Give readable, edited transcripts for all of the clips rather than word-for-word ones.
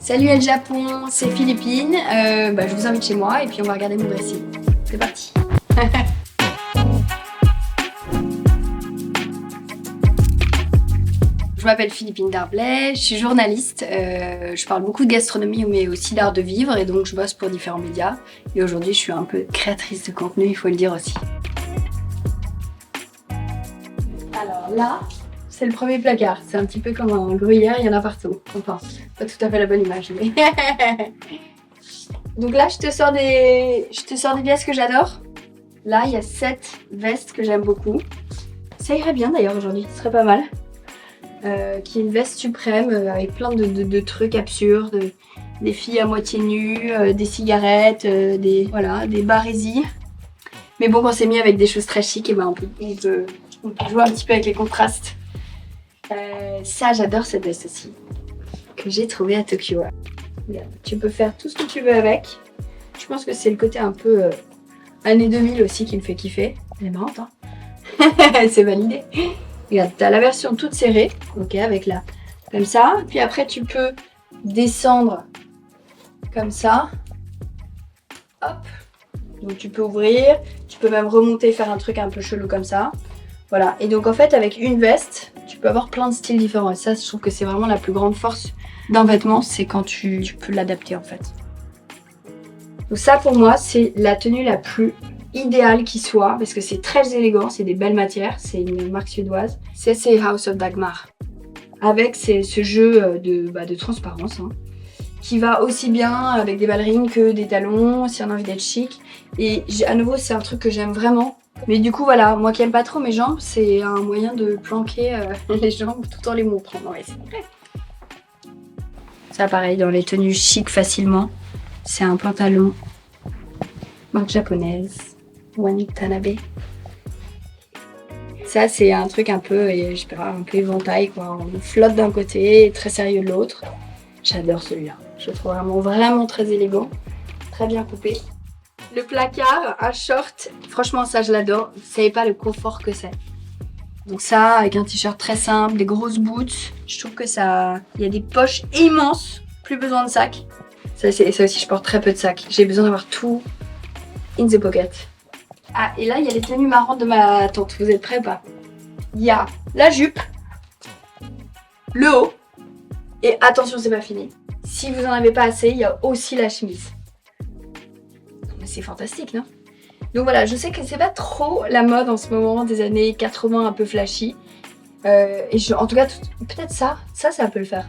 Salut El Japon, c'est Philippine. Je vous invite chez moi et puis on va regarder mon dressing. C'est parti. Je m'appelle Philippine Darblay, je suis journaliste. Je parle beaucoup de gastronomie mais aussi d'art de vivre et donc je bosse pour différents médias. Et aujourd'hui, je suis un peu créatrice de contenu, il faut le dire aussi. Alors là, c'est le premier placard. C'est un petit peu comme un gruyère, il y en a partout. Enfin, pas tout à fait la bonne image, mais... Donc là, je te sors des pièces que j'adore. Là, il y a 7 vestes que j'aime beaucoup. Ça irait bien d'ailleurs aujourd'hui, ce serait pas mal. Qui est une veste suprême avec plein de trucs absurdes. Des filles à moitié nues, des cigarettes, des barésies. Mais bon, quand c'est mis avec des choses très chic, et ben on peut jouer un petit peu avec les contrastes. Ça, j'adore cette veste aussi, que j'ai trouvée à Tokyo. Regarde, tu peux faire tout ce que tu veux avec. Je pense que c'est le côté un peu années 2000 aussi qui me fait kiffer. Elle est marrante, hein. C'est validé. Regarde, t'as la version toute serrée, ok, avec la comme ça. Puis après, tu peux descendre comme ça. Hop. Donc tu peux ouvrir, tu peux même remonter, faire un truc un peu chelou comme ça. Voilà, et donc en fait avec une veste, tu peux avoir plein de styles différents. Et ça, je trouve que c'est vraiment la plus grande force d'un vêtement, c'est quand tu peux l'adapter en fait. Donc ça pour moi, c'est la tenue la plus idéale qui soit, parce que c'est très élégant, c'est des belles matières, c'est une marque suédoise. C'est House of Dagmar, avec ce jeu de transparence, hein, qui va aussi bien avec des ballerines que des talons, si on a envie d'être chic. Et à nouveau, c'est un truc que j'aime vraiment. Mais du coup, voilà, moi qui aime pas trop mes jambes, c'est un moyen de planquer les jambes tout en les montrant. Ouais, c'est vrai. Ça, pareil, dans les tenues chic facilement, c'est un pantalon marque japonaise, Watanabe. Ça, c'est un truc un peu, je sais pas, un peu éventail, quoi. On flotte d'un côté et très sérieux de l'autre. J'adore celui-là. Je le trouve vraiment très élégant, très bien coupé. Le placard, un short, franchement ça je l'adore, vous savez pas le confort que c'est. Donc ça, avec un t-shirt très simple, des grosses boots, je trouve que ça... Il y a des poches immenses, plus besoin de sac. Ça aussi je porte très peu de sacs, j'ai besoin d'avoir tout in the pocket. Ah, et là il y a les tenues marrantes de ma tante, vous êtes prêts ou pas? Il y a la jupe, le haut, et attention c'est pas fini. Si vous en avez pas assez, il y a aussi la chemise. C'est fantastique, non? Donc voilà, je sais que c'est pas trop la mode en ce moment des années 80 un peu flashy. En tout cas, peut-être ça peut le faire.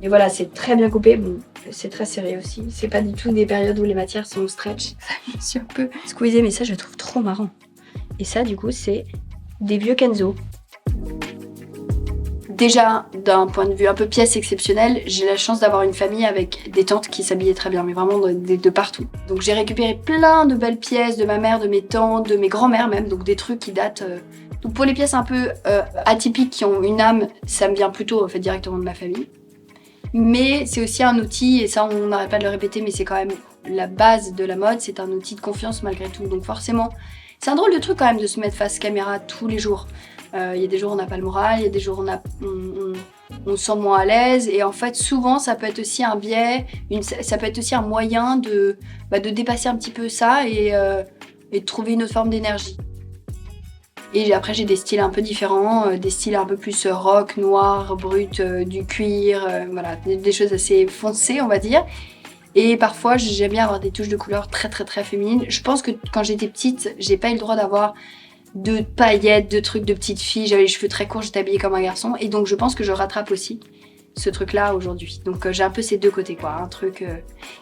Et voilà, c'est très bien coupé. Bon, c'est très serré aussi. C'est pas du tout des périodes où les matières sont stretch. Je suis un peu squeezée, mais ça, je le trouve trop marrant. Et ça, du coup, c'est des vieux Kenzo. Déjà, d'un point de vue un peu pièce exceptionnelle, j'ai la chance d'avoir une famille avec des tantes qui s'habillaient très bien, mais vraiment de partout. Donc j'ai récupéré plein de belles pièces de ma mère, de mes tantes, de mes grands-mères même, donc des trucs qui datent... Donc pour les pièces un peu atypiques qui ont une âme, ça me vient plutôt en fait, directement de ma famille. Mais c'est aussi un outil, et ça on n'arrête pas de le répéter, mais c'est quand même la base de la mode, c'est un outil de confiance malgré tout. Donc forcément, c'est un drôle de truc quand même de se mettre face caméra tous les jours. Il y a des jours où on n'a pas le moral, il y a des jours où on se sent moins à l'aise et en fait souvent ça peut être aussi un biais, ça peut être aussi un moyen de dépasser un petit peu ça et de trouver une autre forme d'énergie. Et après j'ai des styles un peu différents, des styles un peu plus rock, noir, brut, du cuir, voilà, des choses assez foncées on va dire. Et parfois j'aime bien avoir des touches de couleurs très féminines. Je pense que quand j'étais petite, j'ai pas eu le droit d'avoir de paillettes, de trucs de petite fille, j'avais les cheveux très courts, j'étais habillée comme un garçon et donc je pense que je rattrape aussi ce truc là aujourd'hui. Donc j'ai un peu ces deux côtés quoi, un truc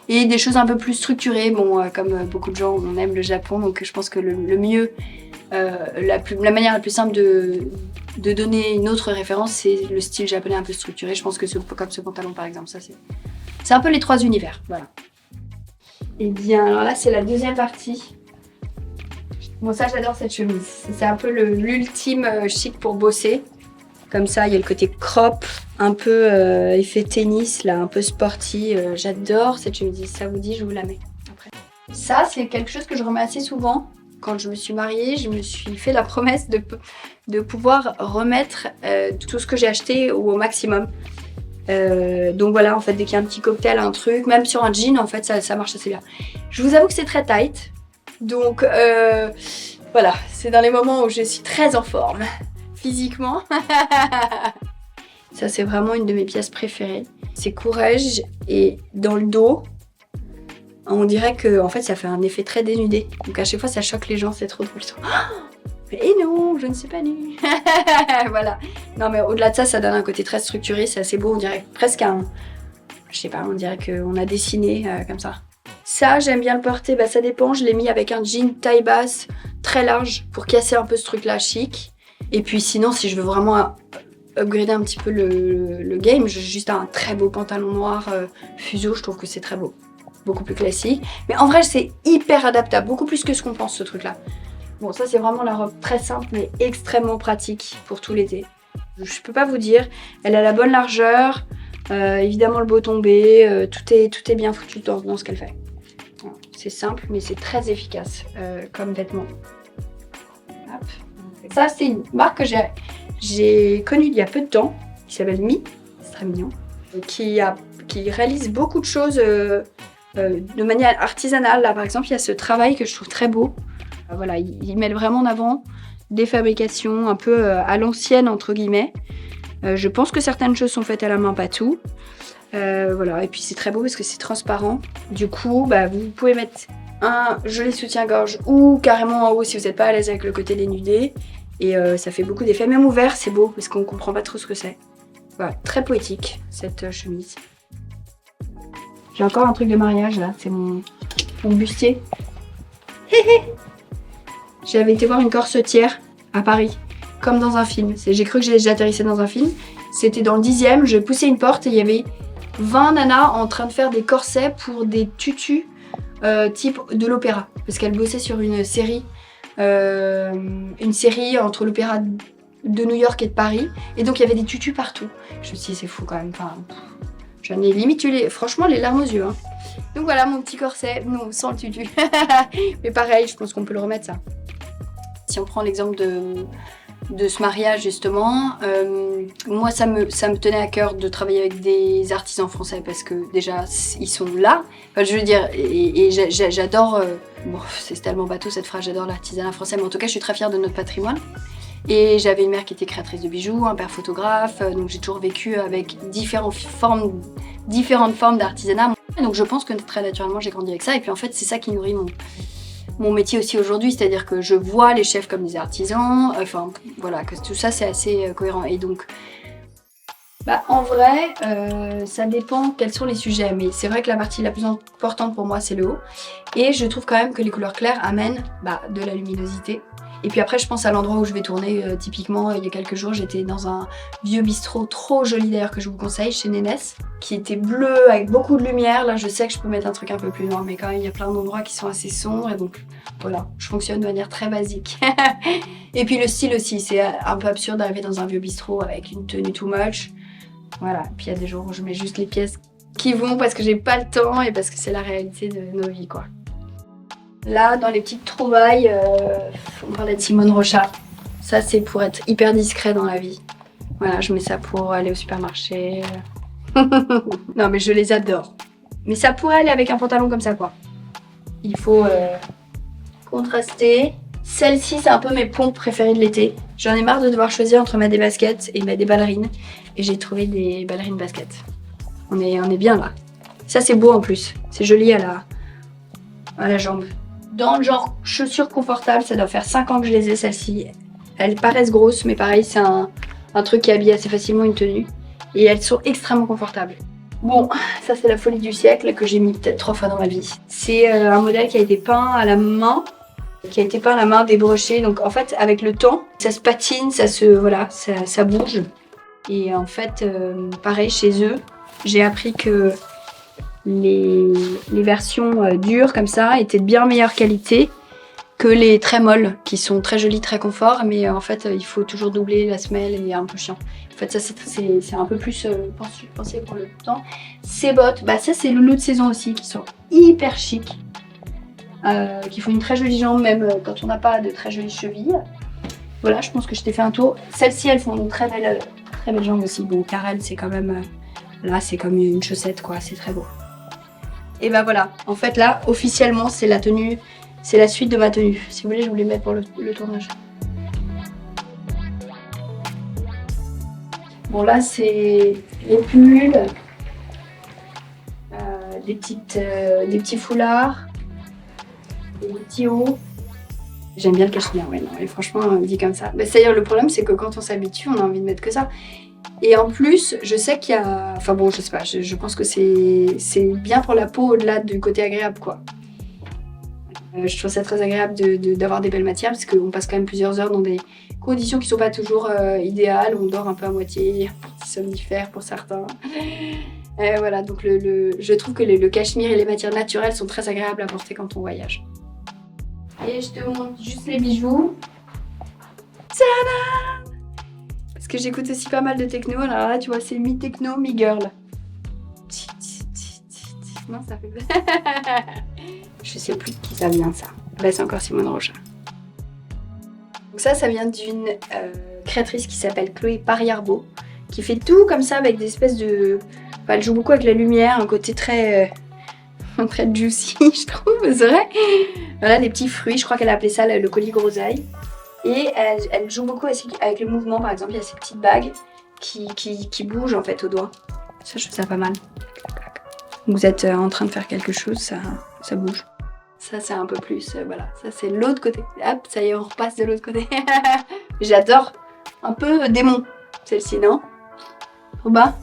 et des choses un peu plus structurées, bon comme beaucoup de gens on aime le Japon donc je pense que le mieux, la manière la plus simple de donner une autre référence c'est le style japonais un peu structuré, je pense que comme ce pantalon par exemple, ça c'est un peu les 3 univers, voilà. Et bien alors là c'est la deuxième partie. Bon ça j'adore cette chemise, c'est un peu l'ultime chic pour bosser. Comme ça il y a le côté crop, un peu effet tennis là, un peu sporty. J'adore cette chemise, si ça vous dit je vous la mets après. Ça c'est quelque chose que je remets assez souvent. Quand je me suis mariée, je me suis fait la promesse de pouvoir remettre tout ce que j'ai acheté au maximum. Donc voilà, en fait, dès qu'il y a un petit cocktail, un truc, même sur un jean, en fait, ça marche assez bien. Je vous avoue que c'est très tight. Donc voilà, c'est dans les moments où je suis très en forme, physiquement. Ça, c'est vraiment une de mes pièces préférées. C'est courage et dans le dos, on dirait que en fait, ça fait un effet très dénudé. Donc à chaque fois, ça choque les gens, c'est trop drôle. Ils sont, et non, je ne suis pas nue. Voilà. Non, mais au-delà de ça, ça donne un côté très structuré, c'est assez beau. On dirait presque je sais pas, on dirait qu'on a dessiné comme ça. Ça, j'aime bien le porter, bah ça dépend. Je l'ai mis avec un jean taille basse très large pour casser un peu ce truc-là chic. Et puis sinon, si je veux vraiment upgrader un petit peu le game, j'ai juste un très beau pantalon noir fuseau, je trouve que c'est très beau. Beaucoup plus classique. Mais en vrai, c'est hyper adaptable, beaucoup plus que ce qu'on pense, ce truc-là. Bon, ça, c'est vraiment la robe très simple, mais extrêmement pratique pour tout l'été. Je peux pas vous dire, elle a la bonne largeur, évidemment le beau tombé, tout est bien foutu dans ce qu'elle fait. C'est simple, mais c'est très efficace comme vêtement. Hop. Ça, c'est une marque que j'ai connue il y a peu de temps, qui s'appelle Mi, c'est très mignon, qui réalise beaucoup de choses de manière artisanale. Là, par exemple, il y a ce travail que je trouve très beau. Voilà, ils mettent vraiment en avant des fabrications un peu à l'ancienne, entre guillemets. Je pense que certaines choses sont faites à la main, pas tout. Voilà, et puis c'est très beau parce que c'est transparent. Du coup, bah, vous pouvez mettre un joli soutien-gorge ou carrément en haut si vous n'êtes pas à l'aise avec le côté dénudé. Et ça fait beaucoup d'effets. Même ouvert, c'est beau parce qu'on comprend pas trop ce que c'est. Voilà, très poétique cette chemise. J'ai encore un truc de mariage là, c'est mon bustier. J'avais été voir une corsetière à Paris, comme dans un film. J'ai cru que j'atterrissais dans un film. C'était dans le 10e, je poussais une porte et il y avait 20 nanas en train de faire des corsets pour des tutus type de l'opéra. Parce qu'elles bossaient sur une série entre l'opéra de New York et de Paris. Et donc il y avait des tutus partout. Je me suis dit, c'est fou quand même. Enfin, j'en ai limite eu franchement les larmes aux yeux. Hein. Donc voilà mon petit corset, non, sans le tutu. Mais pareil, je pense qu'on peut le remettre ça. Si on prend l'exemple de ce mariage justement, moi ça me tenait à cœur de travailler avec des artisans français parce que déjà ils sont là. Enfin, je veux dire, et j'adore, bon c'est tellement bateau cette phrase, j'adore l'artisanat français, mais en tout cas je suis très fière de notre patrimoine. Et j'avais une mère qui était créatrice de bijoux, un père photographe, donc j'ai toujours vécu avec différentes formes d'artisanat. Donc je pense que très naturellement j'ai grandi avec ça, et puis en fait c'est ça qui nourrit mon métier aussi aujourd'hui, c'est-à-dire que je vois les chefs comme des artisans, enfin voilà, que tout ça c'est assez cohérent. Et donc, bah, en vrai, ça dépend quels sont les sujets, mais c'est vrai que la partie la plus importante pour moi c'est le haut. Et je trouve quand même que les couleurs claires amènent de la luminosité. Et puis après, je pense à l'endroit où je vais tourner. Typiquement, il y a quelques jours, j'étais dans un vieux bistrot trop joli d'ailleurs que je vous conseille, chez Nénès, qui était bleu avec beaucoup de lumière. Là, je sais que je peux mettre un truc un peu plus noir, mais quand même, il y a plein d'endroits qui sont assez sombres. Et donc, voilà, je fonctionne de manière très basique. Et puis le style aussi, c'est un peu absurde d'arriver dans un vieux bistrot avec une tenue too much. Voilà, puis il y a des jours où je mets juste les pièces qui vont parce que j'ai pas le temps et parce que c'est la réalité de nos vies, quoi. Là, dans les petites trouvailles, on parlait de Simone Rocha. Ça, c'est pour être hyper discret dans la vie. Voilà, je mets ça pour aller au supermarché. Non, mais je les adore. Mais ça pourrait aller avec un pantalon comme ça, quoi. Il faut contraster. Celle-ci, c'est un peu mes pompes préférées de l'été. J'en ai marre de devoir choisir entre mettre des baskets et mettre des ballerines. Et j'ai trouvé des ballerines baskets. On est bien là. Ça, c'est beau en plus. C'est joli à la jambe. Dans le genre chaussures confortables, ça doit faire 5 ans que je les ai, celles-ci. Elles paraissent grosses, mais pareil, c'est un truc qui habille assez facilement une tenue. Et elles sont extrêmement confortables. Bon, ça c'est la folie du siècle que j'ai mis peut-être 3 fois dans ma vie. C'est un modèle qui a été peint à la main, débroché. Donc en fait, avec le temps, ça se patine, ça bouge. Et en fait, pareil, chez eux, j'ai appris que les versions dures comme ça étaient de bien meilleure qualité que les très molles qui sont très jolies, très confort, mais en fait il faut toujours doubler la semelle et un peu chiant. En fait ça c'est un peu plus pensé pour le temps. Ces bottes, ça c'est loulou de saison aussi qui sont hyper chic, qui font une très jolie jambe même quand on n'a pas de très jolies chevilles. Voilà, je pense que je t'ai fait un tour. Celles-ci elles font une très belle jambe aussi. Bon, Carrel c'est quand même Là, c'est comme une chaussette, quoi. C'est très beau. Et ben voilà. En fait, là, officiellement, c'est la tenue. C'est la suite de ma tenue. Si vous voulez, je vous les mets pour le tournage. Bon, là, c'est les pulls. Des petits foulards. Des petits hauts. J'aime bien le cachemire, ouais, non. Et franchement, dit comme ça. Mais c'est-à-dire, le problème, c'est que quand on s'habitue, on a envie de mettre que ça. Et en plus, je sais qu'il y a... Enfin bon, je sais pas, je pense que c'est bien pour la peau au-delà du côté agréable, quoi. Je trouve ça très agréable d'avoir des belles matières parce qu'on passe quand même plusieurs heures dans des conditions qui sont pas toujours idéales. On dort un peu à moitié, un petit somnifère pour certains. Voilà, donc je trouve que le cachemire et les matières naturelles sont très agréables à porter quand on voyage. Et je te montre juste les bijoux. Tadam! Parce que j'écoute aussi pas mal de techno, alors là tu vois c'est mi-techno, mi-girl. Non, ça fait... Je sais plus de qui ça vient ça. Bah c'est encore Simone Rocha. Donc ça vient d'une créatrice qui s'appelle Chloé Pariarbo, qui fait tout comme ça avec des espèces de... Enfin, elle joue beaucoup avec la lumière, un côté très... très juicy, je trouve, c'est vrai. Voilà, des petits fruits, je crois qu'elle a appelé ça le colis groseille. Et elle joue beaucoup avec le mouvement, par exemple, il y a ces petites bagues qui bougent en fait au doigt. Ça, je trouve ça pas mal. Vous êtes en train de faire quelque chose, ça bouge. Ça, c'est un peu plus, voilà, ça c'est l'autre côté. Hop, ça y est, on repasse de l'autre côté. J'adore. Un peu démon, celle-ci, non? Trop bas.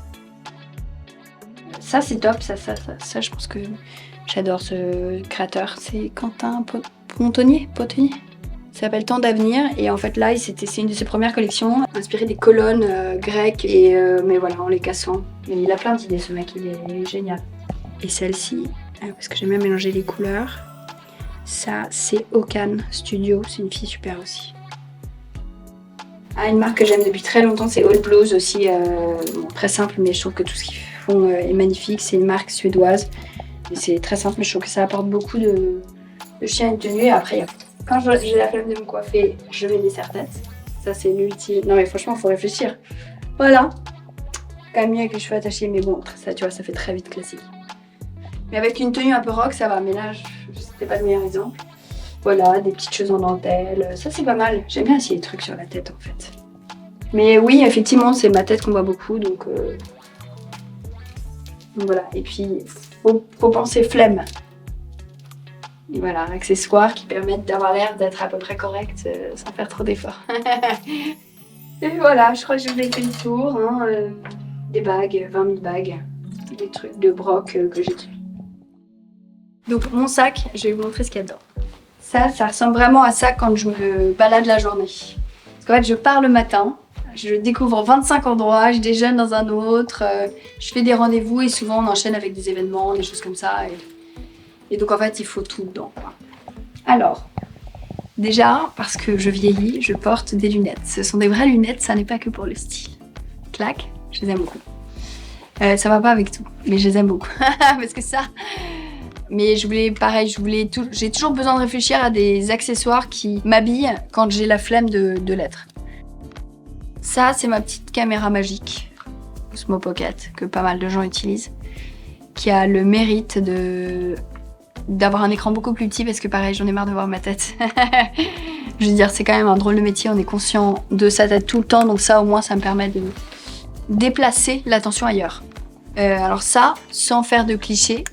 Ça, c'est top, ça, je pense que j'adore ce créateur. C'est Quentin Pontonnier. Ça s'appelle Temps d'avenir et en fait là c'est une de ses premières collections inspirée des colonnes grecques et mais voilà en les cassant. Mais il a plein d'idées ce mec, il est génial. Et celle-ci, parce que j'aime bien mélanger les couleurs, ça c'est Okan Studio, c'est une fille super aussi. Ah, une marque que j'aime depuis très longtemps c'est All Blues aussi, bon, très simple mais je trouve que tout ce qu'ils font est magnifique, c'est une marque suédoise. Et c'est très simple mais je trouve que ça apporte beaucoup de chiens et de tenue et après il y a... Quand j'ai la flemme de me coiffer, je mets des serre-têtes. Ça, c'est l'ultime. Non, mais franchement, il faut réfléchir. Voilà. Quand même mieux avec les cheveux attachés, mais bon, ça, tu vois, ça fait très vite classique. Mais avec une tenue un peu rock, ça va. Mais là, c'était pas le meilleur exemple. Voilà, des petites choses en dentelle. Ça, c'est pas mal. J'aime bien essayer des trucs sur la tête, en fait. Mais oui, effectivement, c'est ma tête qu'on voit beaucoup, donc voilà. Et puis, faut penser flemme. Voilà, accessoires qui permettent d'avoir l'air d'être à peu près correct sans faire trop d'efforts. Et voilà, je crois que je vous ai fait le tour. Hein, des bagues, 20 000 bagues, des trucs de broc que j'ai tués. Donc mon sac, je vais vous montrer ce qu'il y a dedans. Ça ressemble vraiment à ça quand je me balade la journée. Parce qu'en fait, je pars le matin, je découvre 25 endroits, je déjeune dans un autre, je fais des rendez-vous et souvent on enchaîne avec des événements, des choses comme ça. Et donc en fait, il faut tout dedans. Alors, déjà, parce que je vieillis, je porte des lunettes. Ce sont des vraies lunettes, ça n'est pas que pour le style. Clac, je les aime beaucoup. Ça va pas avec tout, mais je les aime beaucoup. Parce que ça... Mais j'ai toujours besoin de réfléchir à des accessoires qui m'habillent quand j'ai la flemme de l'être. Ça, c'est ma petite caméra magique, Osmo Pocket, que pas mal de gens utilisent, qui a le mérite d'avoir un écran beaucoup plus petit parce que pareil, j'en ai marre de voir ma tête. Je veux dire, c'est quand même un drôle de métier, on est conscient de sa tête tout le temps, donc ça au moins ça me permet de déplacer l'attention ailleurs. Alors ça, sans faire de clichés,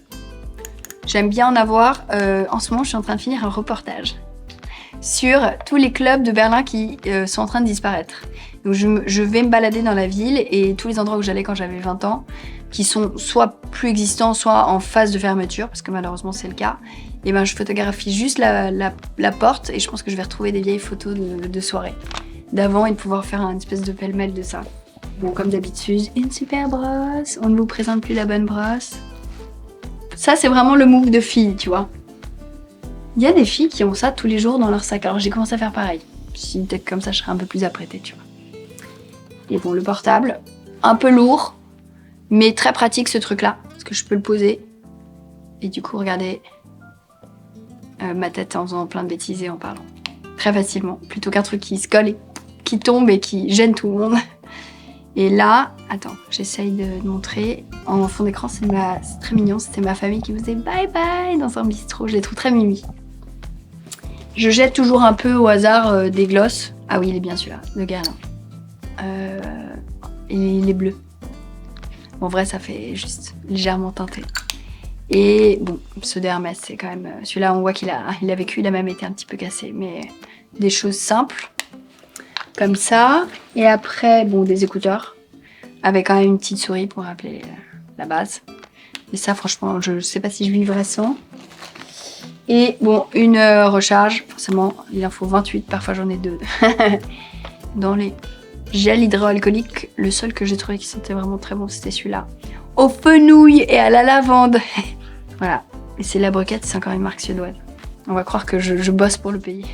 j'aime bien en avoir. En ce moment, je suis en train de finir un reportage sur tous les clubs de Berlin qui sont en train de disparaître. Donc je vais me balader dans la ville et tous les endroits où j'allais quand j'avais 20 ans, qui sont soit plus existants, soit en phase de fermeture, parce que malheureusement c'est le cas, et ben je photographie juste la porte et je pense que je vais retrouver des vieilles photos de soirée d'avant et de pouvoir faire un espèce de pêle-mêle de ça. Bon, comme d'habitude, une super brosse, on ne vous présente plus la bonne brosse. Ça c'est vraiment le move de fille, tu vois. Il y a des filles qui ont ça tous les jours dans leur sac, alors j'ai commencé à faire pareil. Si peut-être comme ça je serais un peu plus apprêtée, tu vois. Et bon, le portable, un peu lourd, mais très pratique ce truc-là, parce que je peux le poser. Et du coup, regardez ma tête en faisant plein de bêtises et en parlant. Très facilement, plutôt qu'un truc qui se colle et qui tombe et qui gêne tout le monde. Et là, attends, j'essaye de montrer. En fond d'écran, c'est très mignon. C'était ma famille qui faisait bye bye dans un bistrot. Je les trouve très mimi. Je jette toujours un peu au hasard des glosses. Ah oui, il est bien celui-là, le Guerlain. Il est bleu. En vrai, ça fait juste légèrement teinté. Et bon, ceux d'Hermès, c'est quand même... Celui-là, on voit qu'il a vécu, il a même été un petit peu cassé. Mais des choses simples, comme ça. Et après, bon, des écouteurs, avec quand même une petite souris pour rappeler la base. Et ça, franchement, je sais pas si je vivrais sans. Et bon, une recharge, forcément, il en faut 28, parfois j'en ai 2. Dans les gels hydroalcooliques, le seul que j'ai trouvé qui sentait vraiment très bon, c'était celui-là. Au fenouil et à la lavande. Voilà. Et c'est la Briquette, c'est encore une marque suédoise. On va croire que je bosse pour le pays.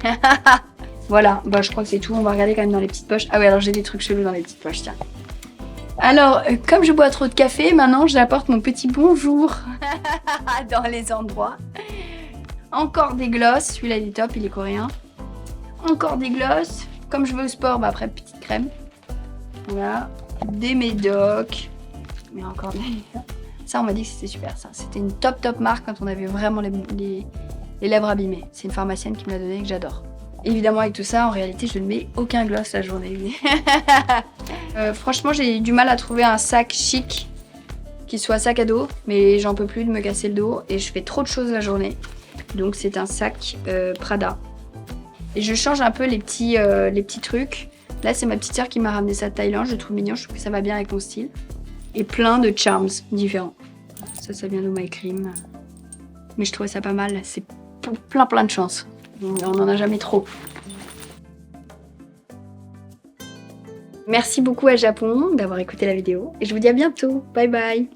Voilà, bah, je crois que c'est tout. On va regarder quand même dans les petites poches. Ah oui, alors j'ai des trucs chelous dans les petites poches, tiens. Alors, comme je bois trop de café, maintenant j'apporte mon petit bonjour dans les endroits. Encore des glosses, celui-là il est top, il est coréen. Encore des glosses. Comme je vais au sport, bah après petite crème. Voilà. Des médocs. Mais encore des... Ça on m'a dit que c'était super ça. C'était une top marque quand on avait vraiment les lèvres abîmées. C'est une pharmacienne qui me l'a donné que j'adore. Évidemment avec tout ça, en réalité je ne mets aucun gloss la journée. Franchement j'ai eu du mal à trouver un sac chic qui soit sac à dos. Mais j'en peux plus de me casser le dos et je fais trop de choses la journée. Donc c'est un sac Prada. Et je change un peu les petits trucs. Là c'est ma petite sœur qui m'a ramené ça de Thaïlande. Je le trouve mignon, je trouve que ça va bien avec mon style. Et plein de charms différents. Ça vient de My Cream. Mais je trouvais ça pas mal. C'est plein de chance. On n'en a jamais trop. Merci beaucoup à Japon d'avoir écouté la vidéo. Et je vous dis à bientôt. Bye bye.